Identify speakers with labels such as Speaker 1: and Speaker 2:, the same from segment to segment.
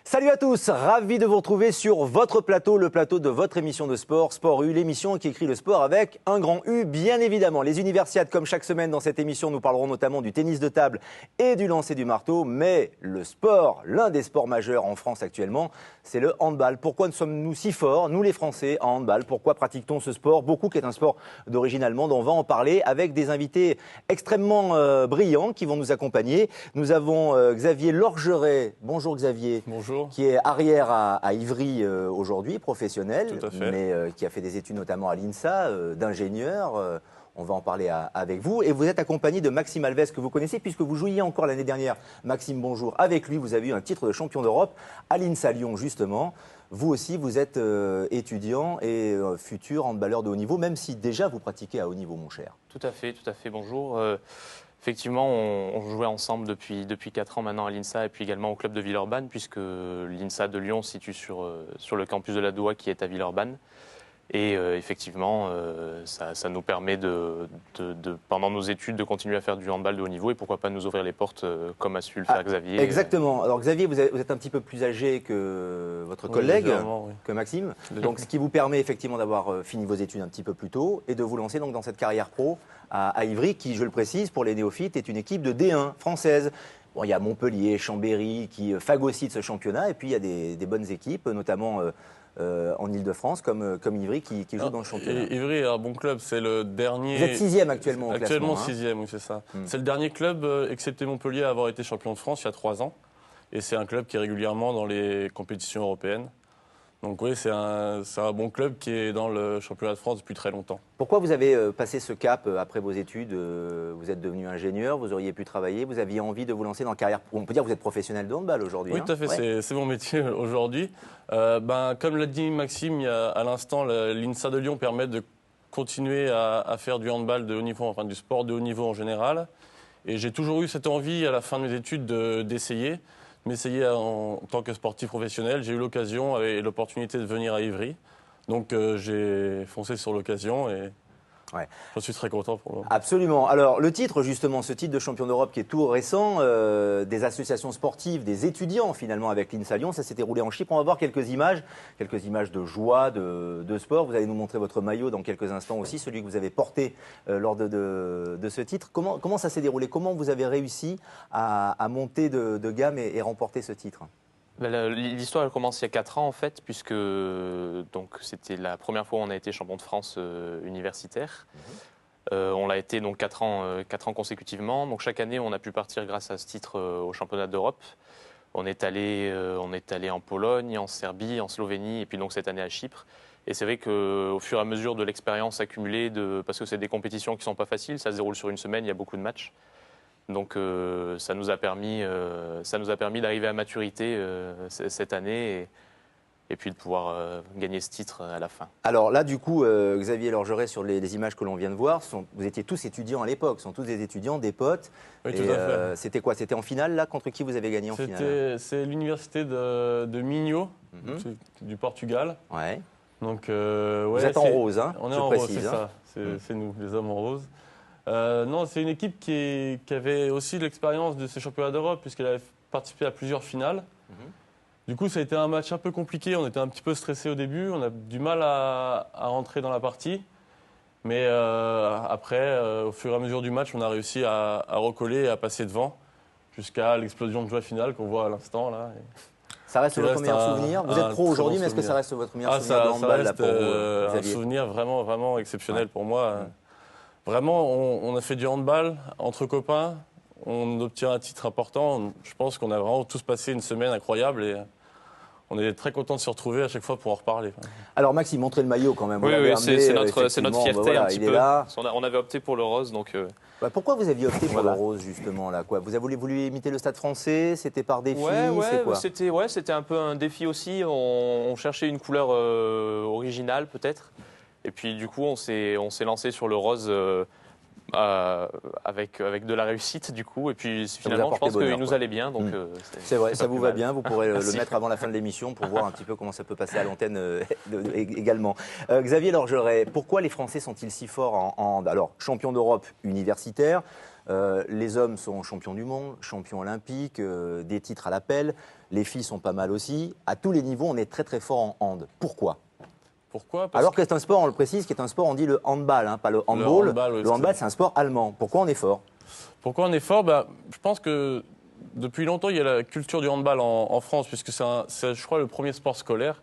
Speaker 1: Salut à tous, ravi de vous retrouver sur votre plateau, le plateau de votre émission de sport, Sport U, l'émission qui écrit le sport avec un grand U, bien évidemment. Les Universiades, comme chaque semaine dans cette émission, nous parlerons notamment du tennis de table et du lancer du marteau, mais le sport, l'un des sports majeurs en France actuellement, c'est le handball. Pourquoi sommes-nous si forts, nous les Français, en handball? Pourquoi pratique-t-on ce sport? Beaucoup qui est un sport d'origine allemande, on va en parler avec des invités extrêmement brillants qui vont nous accompagner. Nous avons Xavier Lorgeret. Bonjour Xavier.
Speaker 2: Bonjour.
Speaker 1: Qui est arrière à Ivry aujourd'hui, professionnel,
Speaker 2: Tout à fait.
Speaker 1: mais qui a fait des études notamment à l'INSA, d'ingénieur. On va en parler avec vous. Et vous êtes accompagné de Maxime Alves, que vous connaissez, puisque vous jouiez encore l'année dernière. Maxime, bonjour. Avec lui, vous avez eu un titre de champion d'Europe à l'INSA Lyon, justement. Vous aussi, vous êtes étudiant et futur handballeur de haut niveau, même si déjà vous pratiquez à haut niveau, mon cher.
Speaker 3: Tout à fait, bonjour. Effectivement, on jouait ensemble depuis 4 ans maintenant à l'INSA et puis également au club de Villeurbanne, puisque l'INSA de Lyon se situe sur le campus de la Doua qui est à Villeurbanne. Et effectivement, ça nous permet pendant nos études de continuer à faire du handball de haut niveau et pourquoi pas nous ouvrir les portes comme a su le faire Xavier.
Speaker 1: Exactement. Alors Xavier, vous êtes un petit peu plus âgé que votre collègue, que Maxime. Donc ce qui vous permet effectivement d'avoir fini vos études un petit peu plus tôt et de vous lancer donc dans cette carrière pro à Ivry, qui, je le précise, pour les néophytes, est une équipe de D1 française. Bon, il y a Montpellier, Chambéry qui phagocytent ce championnat et puis il y a des bonnes équipes, notamment en Ile-de-France, comme Ivry, qui joue dans le championnat.
Speaker 2: Ivry est un bon club, c'est le dernier.
Speaker 1: Vous êtes 6e actuellement au classement.
Speaker 2: Actuellement 6e, oui, c'est ça. C'est le dernier club, excepté Montpellier, à avoir été champion de France il y a 3 ans. Et c'est un club qui est régulièrement dans les compétitions européennes. Donc oui, c'est un bon club qui est dans le championnat de France depuis très longtemps.
Speaker 1: Pourquoi vous avez passé ce cap après vos études? Vous êtes devenu ingénieur, vous auriez pu travailler, vous aviez envie de vous lancer dans la carrière. On peut dire que vous êtes professionnel de handball aujourd'hui.
Speaker 2: Oui, tout à fait, ouais. C'est mon métier aujourd'hui. Comme l'a dit Maxime à l'instant, l'INSA de Lyon permet de continuer à faire du handball de haut niveau, enfin du sport de haut niveau en général. Et j'ai toujours eu cette envie à la fin de mes études m'essayer en tant que sportif professionnel. J'ai eu l'occasion et l'opportunité de venir à Ivry. Donc j'ai foncé sur l'occasion et je suis très content pour le moment.
Speaker 1: Absolument. Alors le titre, justement, ce titre de champion d'Europe qui est tout récent, des associations sportives, des étudiants finalement avec l'INSA Lyon, ça s'est déroulé en Chypre. On va voir quelques images de joie, de sport. Vous allez nous montrer votre maillot dans quelques instants aussi, celui que vous avez porté lors de ce titre. Comment ça s'est déroulé? Comment vous avez réussi à monter de gamme et remporter ce titre?
Speaker 3: L'histoire elle commence il y a 4 ans en fait, puisque c'était la première fois où on a été champion de France universitaire. On l'a été donc 4 ans consécutivement. Donc chaque année on a pu partir grâce à ce titre au championnat d'Europe. On est allé en Pologne, en Serbie, en Slovénie et puis donc cette année à Chypre. Et c'est vrai qu'au fur et à mesure de l'expérience accumulée, parce que c'est des compétitions qui ne sont pas faciles, ça se déroule sur une semaine, il y a beaucoup de matchs. Donc ça nous a permis d'arriver à maturité cette année et puis de pouvoir gagner ce titre à la fin.
Speaker 1: Alors là, du coup, Xavier Lorgeret, sur les images que l'on vient de voir, vous étiez tous étudiants à l'époque, ce sont tous des étudiants, des potes.
Speaker 2: Oui, tout à fait.
Speaker 1: C'était quoi? C'était en finale, là? Contre qui vous avez gagné en finale?
Speaker 2: C'est l'université de Minho, du Portugal.
Speaker 1: Ouais.
Speaker 2: Donc,
Speaker 1: vous êtes en rose, hein?
Speaker 2: On est en rose, c'est ça. C'est nous, les hommes en rose. Non, c'est une équipe qui avait aussi l'expérience de ces championnats d'Europe, puisqu'elle avait participé à plusieurs finales. Du coup, ça a été un match un peu compliqué. On était un petit peu stressé au début. On a du mal à rentrer dans la partie. Mais après, au fur et à mesure du match, on a réussi à recoller et à passer devant jusqu'à l'explosion de joie finale qu'on voit à l'instant, là.
Speaker 1: Ça reste votre meilleur souvenir? Vous êtes pro aujourd'hui, mais est-ce que ça reste votre meilleur souvenir de handball?
Speaker 2: Ça reste un souvenir vraiment, vraiment exceptionnel pour moi. Vraiment, on a fait du handball entre copains, on obtient un titre important. Je pense qu'on a vraiment tous passé une semaine incroyable et on est très contents de se retrouver à chaque fois pour en reparler.
Speaker 1: Alors Maxime, montrez le maillot quand même.
Speaker 3: Oui, c'est notre fierté un petit peu.
Speaker 1: Là.
Speaker 3: On avait opté pour le rose, donc...
Speaker 1: pourquoi vous aviez opté pour le rose justement là, quoi? Vous avez voulu imiter le Stade Français? C'était par défi?
Speaker 3: C'était un peu un défi aussi. On cherchait une couleur originale peut-être. Et puis du coup, on s'est lancé sur le rose avec de la réussite du coup. Et puis finalement, je pense
Speaker 1: bonheur,
Speaker 3: qu'il nous allait bien. Donc
Speaker 1: c'est vrai, ça
Speaker 3: pas
Speaker 1: vous
Speaker 3: plus
Speaker 1: va
Speaker 3: mal.
Speaker 1: bien. Vous pourrez le
Speaker 3: Merci.
Speaker 1: mettre avant la fin de l'émission pour voir un petit peu comment ça peut passer à l'antenne également. Xavier Lorgeret, pourquoi les Français sont-ils si forts en hand? Alors, champion d'Europe universitaire, les hommes sont champions du monde, champions olympiques, des titres à l'appel. Les filles sont pas mal aussi. À tous les niveaux, on est très très fort en hand. Pourquoi?
Speaker 2: Pourquoi?
Speaker 1: Alors que c'est un sport, on le précise, qui est un sport, on dit le handball, hein, pas le handball.
Speaker 2: handball, oui,
Speaker 1: Le handball, c'est un sport allemand. Pourquoi on est fort?
Speaker 2: Pourquoi on est fort? Je pense que depuis longtemps, il y a la culture du handball en France, puisque c'est, je crois, le premier sport scolaire.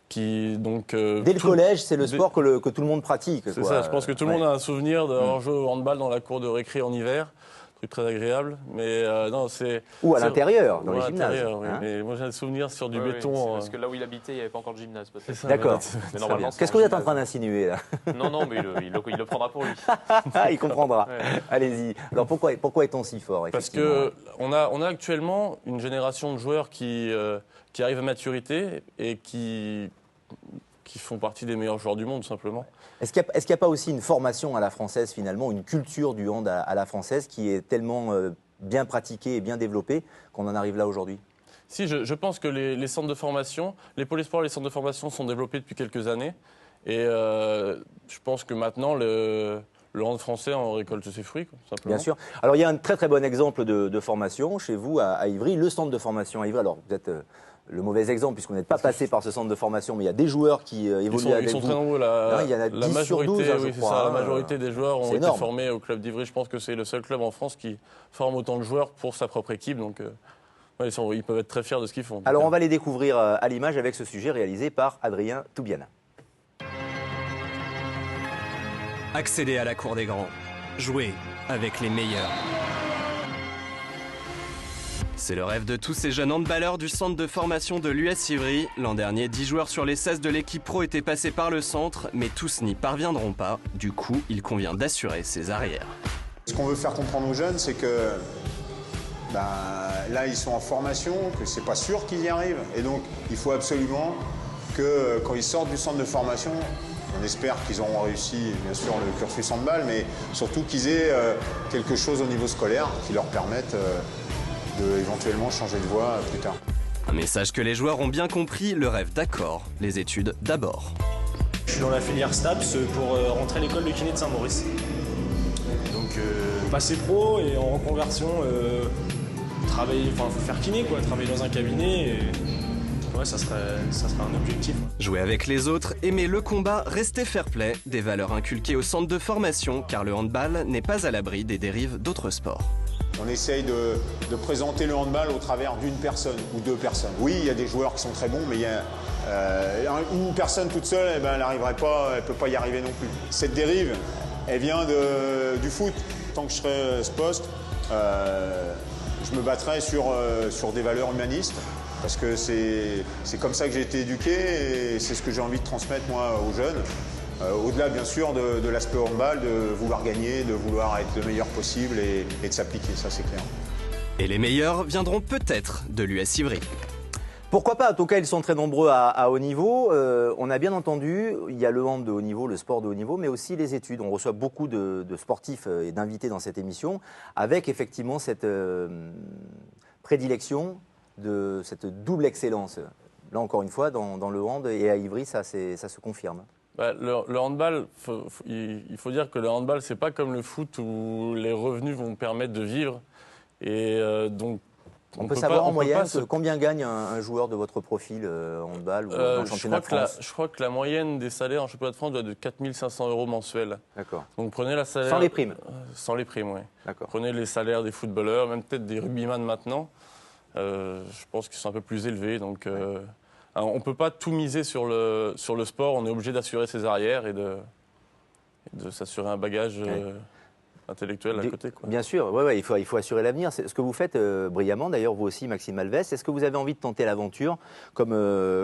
Speaker 2: Qui, donc,
Speaker 1: Dès le collège, c'est le sport que tout le monde pratique.
Speaker 2: C'est ça, je pense que tout le monde a un souvenir d'avoir joué au handball dans la cour de récré en hiver. Truc très agréable. Mais non, c'est.
Speaker 1: Ou à l'intérieur, dans
Speaker 2: ou
Speaker 1: les
Speaker 2: à
Speaker 1: gymnases.
Speaker 2: l'intérieur, oui.
Speaker 1: Hein.
Speaker 2: Mais moi, j'ai un souvenir sur du
Speaker 3: Oui,
Speaker 2: béton.
Speaker 3: parce que là où il habitait, il n'y avait pas encore de gymnase peut-être.
Speaker 2: C'est ça,
Speaker 1: D'accord.
Speaker 3: Mais normalement, c'est
Speaker 1: Qu'est-ce
Speaker 3: un
Speaker 1: que vous êtes en
Speaker 3: gymnase.
Speaker 1: train d'insinuer là?
Speaker 3: Non, mais il le prendra pour lui.
Speaker 1: Il comprendra.
Speaker 3: Ouais.
Speaker 1: Allez-y. Alors pourquoi est-on si fort?
Speaker 2: Parce
Speaker 1: effectivement
Speaker 2: qu'on a actuellement une génération de joueurs qui arrivent à maturité et qui font partie des meilleurs joueurs du monde, tout simplement.
Speaker 1: Est-ce qu'il n'y a pas aussi une formation à la française finalement, une culture du hand à la française qui est tellement bien pratiquée et bien développée qu'on en arrive là aujourd'hui?
Speaker 2: Si, je pense que les centres de formation, les pôles espoirs et les centres de formation sont développés depuis quelques années. Et je pense que maintenant, le hand français en récolte ses fruits, tout simplement.
Speaker 1: Bien sûr. Alors il y a un très très bon exemple de formation chez vous à Ivry, le centre de formation à Ivry. Alors vous êtes le mauvais exemple puisque vous n'êtes pas passé par ce centre de formation, mais il y a des joueurs qui évoluent avec
Speaker 2: Ils sont
Speaker 1: vous.
Speaker 2: très nombreux.
Speaker 1: Il y en a 10 sur 12, hein, je
Speaker 2: oui, c'est
Speaker 1: crois,
Speaker 2: ça.
Speaker 1: hein.
Speaker 2: La majorité des joueurs ont
Speaker 1: C'est
Speaker 2: été
Speaker 1: énorme.
Speaker 2: formés au club d'Ivry. Je pense que c'est le seul club en France qui forme autant de joueurs pour sa propre équipe. Donc, ouais, ils peuvent être très fiers de ce qu'ils font.
Speaker 1: Alors on va les découvrir à l'image avec ce sujet réalisé par Adrien Toubiana.
Speaker 4: Accéder à la cour des grands. Jouer avec les meilleurs. C'est le rêve de tous ces jeunes handballeurs du centre de formation de l'US Ivry. L'an dernier, 10 joueurs sur les 16 de l'équipe pro étaient passés par le centre, mais tous n'y parviendront pas. Du coup, il convient d'assurer ses arrières.
Speaker 5: Ce qu'on veut faire comprendre aux jeunes, c'est que là, ils sont en formation, que c'est pas sûr qu'ils y arrivent. Et donc, il faut absolument que quand ils sortent du centre de formation, on espère qu'ils auront réussi, bien sûr, le cursus handball, mais surtout qu'ils aient quelque chose au niveau scolaire qui leur permette de éventuellement changer de voie plus tard.
Speaker 4: Un message que les joueurs ont bien compris, le rêve d'accord, les études d'abord.
Speaker 6: Je suis dans la filière STAPS pour rentrer à l'école de kiné de Saint-Maurice. Donc passer pro et en reconversion, faut faire kiné, quoi, travailler dans un cabinet. Et... Ouais, ça serait un objectif.
Speaker 4: Jouer avec les autres, aimer le combat, rester fair-play, des valeurs inculquées au centre de formation, car le handball n'est pas à l'abri des dérives d'autres sports.
Speaker 5: On essaye de présenter le handball au travers d'une personne ou deux personnes. Oui, il y a des joueurs qui sont très bons, mais il y a une personne toute seule, elle n'arriverait pas, elle ne peut pas y arriver non plus. Cette dérive, elle vient du foot. Tant que je serai à ce poste, je me battrai sur des valeurs humanistes, parce que c'est comme ça que j'ai été éduqué et c'est ce que j'ai envie de transmettre moi aux jeunes. Au-delà bien sûr de l'aspect handball, de vouloir gagner, de vouloir être le meilleur possible et de s'appliquer, ça c'est clair.
Speaker 4: Et les meilleurs viendront peut-être de l'US Ivry.
Speaker 1: Pourquoi pas? En tout cas, ils sont très nombreux à haut niveau. On a bien entendu, il y a le hand de haut niveau, le sport de haut niveau, mais aussi les études. On reçoit beaucoup de sportifs et d'invités dans cette émission, avec effectivement cette prédilection de cette double excellence. Là, encore une fois, dans le hand et à Ivry, ça se confirme.
Speaker 2: Le handball, il faut dire que le handball, c'est pas comme le foot où les revenus vont permettre de vivre. Et donc,
Speaker 1: on peut savoir en moyenne combien gagne un joueur de votre profil handball ou dans le championnat de France?
Speaker 2: Je crois que la moyenne des salaires en championnat de France doit être de 4 500 € mensuels.
Speaker 1: D'accord.
Speaker 2: Donc prenez la salaire...
Speaker 1: Sans les primes?
Speaker 2: Sans les primes, oui.
Speaker 1: D'accord.
Speaker 2: Prenez les salaires des footballeurs, même peut-être des rugbyman maintenant. Je pense qu'ils sont un peu plus élevés. Donc, on ne peut pas tout miser sur le sport. On est obligé d'assurer ses arrières et de s'assurer un bagage intellectuel à côté, quoi.
Speaker 1: Bien sûr, ouais, il faut assurer l'avenir. C'est ce que vous faites brillamment, d'ailleurs, vous aussi, Maxime Alves. Est-ce que vous avez envie de tenter l'aventure comme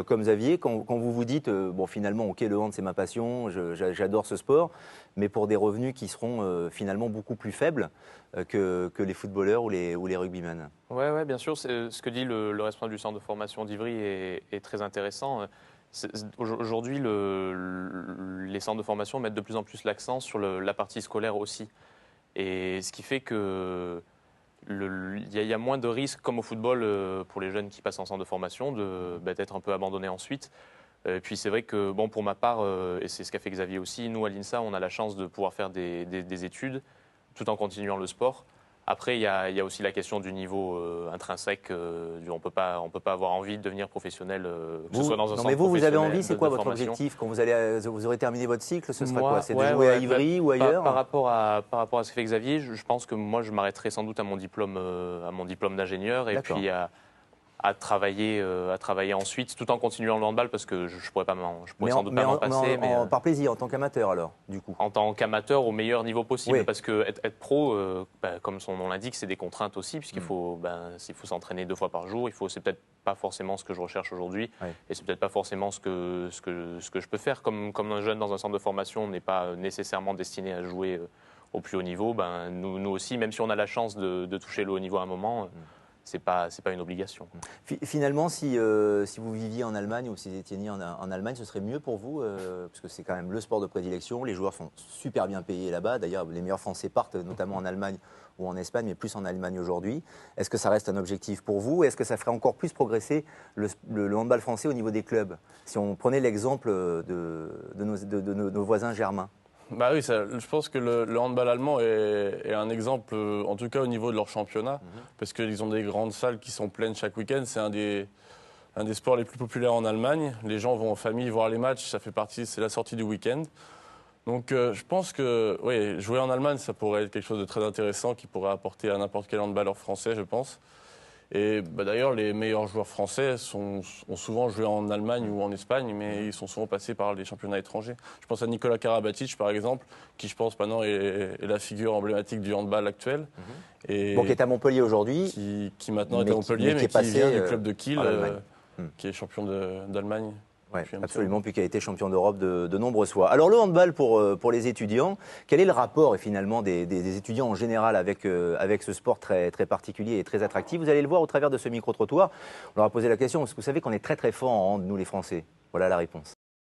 Speaker 1: Xavier, quand vous vous dites, bon, finalement, ok, le hand, c'est ma passion, j'adore ce sport, mais pour des revenus qui seront finalement beaucoup plus faibles que les footballeurs ou les rugbymen?
Speaker 3: Ouais, bien sûr. Ce que dit le responsable du centre de formation d'Ivry est très intéressant. Aujourd'hui, les centres de formation mettent de plus en plus l'accent sur la partie scolaire aussi. Et ce qui fait que il y a moins de risques, comme au football, pour les jeunes qui passent en centre de formation, d'être un peu abandonnés ensuite. Et puis c'est vrai que, bon, pour ma part, et c'est ce qu'a fait Xavier aussi, nous à l'INSA, on a la chance de pouvoir faire des études tout en continuant le sport. Après, il y a aussi la question du niveau intrinsèque. On peut pas avoir envie de devenir professionnel, que ce soit dans un centre
Speaker 1: mais vous avez
Speaker 3: professionnel
Speaker 1: envie, c'est quoi
Speaker 3: de
Speaker 1: votre
Speaker 3: formation.
Speaker 1: objectif quand vous aurez terminé votre cycle? Ce sera
Speaker 3: Moi,
Speaker 1: quoi? C'est de jouer à Ivry ou ailleurs?
Speaker 3: Par rapport à ce que fait Xavier, je pense que moi, je m'arrêterai sans doute à mon diplôme d'ingénieur et puis à travailler ensuite, tout en continuant le handball, parce que je pourrais sans doute pas m'en passer.
Speaker 1: Par plaisir, en tant qu'amateur alors, du coup.
Speaker 3: En tant qu'amateur au meilleur niveau possible,
Speaker 1: Oui.
Speaker 3: parce que être pro, comme son nom l'indique, c'est des contraintes aussi, puisqu'il faut s'entraîner 2 fois par jour. C'est peut-être pas forcément ce que je recherche aujourd'hui, et c'est peut-être pas forcément ce que je peux faire. Comme un jeune dans un centre de formation n'est pas nécessairement destiné à jouer au plus haut niveau, nous aussi, même si on a la chance de toucher le haut niveau à un moment. C'est pas une obligation.
Speaker 1: Finalement, si vous viviez en Allemagne ou si vous étiez né en Allemagne, ce serait mieux pour vous, parce que c'est quand même le sport de prédilection. Les joueurs sont super bien payés là-bas. D'ailleurs, les meilleurs Français partent notamment en Allemagne ou en Espagne, mais plus en Allemagne aujourd'hui. Est-ce que ça reste un objectif pour vous? Est-ce que ça ferait encore plus progresser le handball français au niveau des clubs? Si on prenait l'exemple de nos voisins germains.
Speaker 2: Bah oui, je pense que le handball allemand est un exemple, en tout cas au niveau de leur championnat, parce qu'ils ont des grandes salles qui sont pleines chaque week-end. C'est un des sports les plus populaires en Allemagne. Les gens vont en famille voir les matchs, c'est la sortie du week-end. Donc je pense que jouer en Allemagne, ça pourrait être quelque chose de très intéressant qui pourrait apporter à n'importe quel handballeur français, je pense. Et d'ailleurs, les meilleurs joueurs français ont souvent joué en Allemagne ou en Espagne, mais ils sont souvent passés par les championnats étrangers. Je pense à Nicolas Karabatic, par exemple, qui, je pense, maintenant est la figure emblématique du handball actuel.
Speaker 1: Qui est à Montpellier aujourd'hui.
Speaker 2: Qui maintenant est à Montpellier, mais qui vient du club de Kiel, qui est champion d'Allemagne.
Speaker 1: Oui, absolument, puis qui a été champion d'Europe de nombreuses fois. Alors le handball pour les étudiants, quel est le rapport finalement des étudiants en général avec ce sport très, très particulier et très attractif? Vous allez le voir au travers de ce micro-trottoir. On leur a posé la question, parce que vous savez qu'on est très très fort en hand, nous les Français. Voilà la réponse.